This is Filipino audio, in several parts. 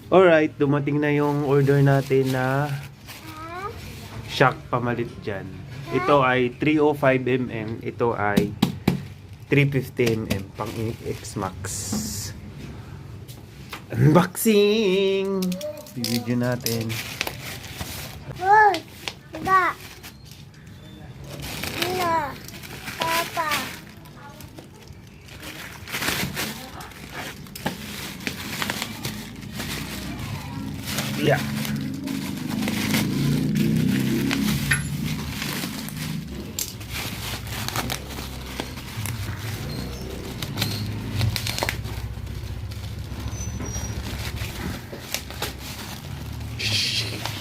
Alright, dumating na yung order natin na shock pamalit dyan. Ito ay 305mm. Ito ay 350mm. Pang X-Max. Unboxing! I-video natin. Uy! Ba! Nina! Papa! Yeah.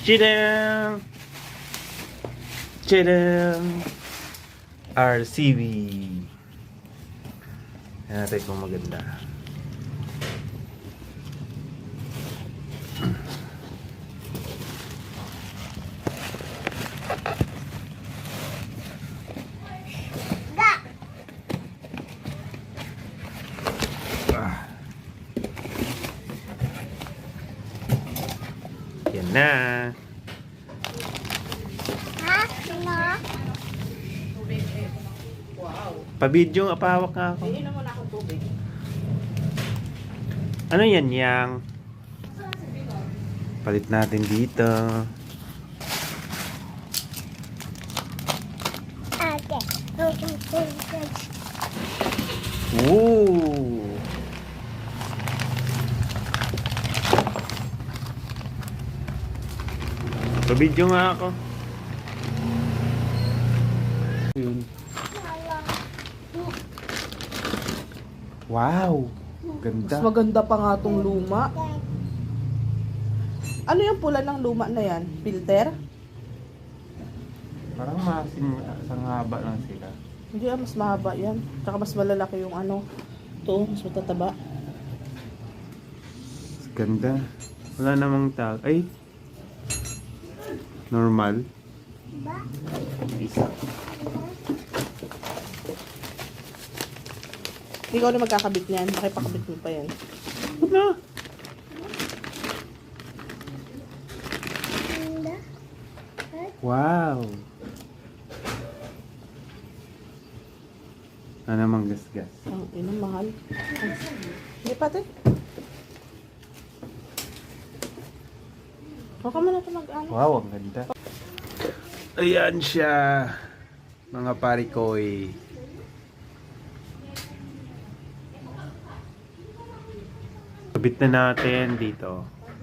Chidam! Chidam! RCB. Yan natin kung maganda. Ga! Yan na. Ha? Sino? Pabidyo nga, pahawak nga ako. Inom mo na akong tubig. Ano yan, yang? Palit natin dito. Ate. Ooh! Pabidyo nga ako. Yun. Wow! Mas Ganda. maganda pa nga tong luma. Ano yung pula ng luma na yan? Filter? Parang masim sang haba lang sila. Hindi mas mahaba yan. Tsaka mas malalaki yung ano. Ito, mas matataba. Ganda. Wala namang tag. Ay! Normal. Isa. Ikaw na magkakabit niyan. Makipakabit mo pa yan. Ano? Wow! Ano namang gasgas? Ang ina, mahal. Hindi pati. Baka mo na ito mag-ano. Wow, ang ganda. Ayan siya, mga parikoy. Kabit na natin dito.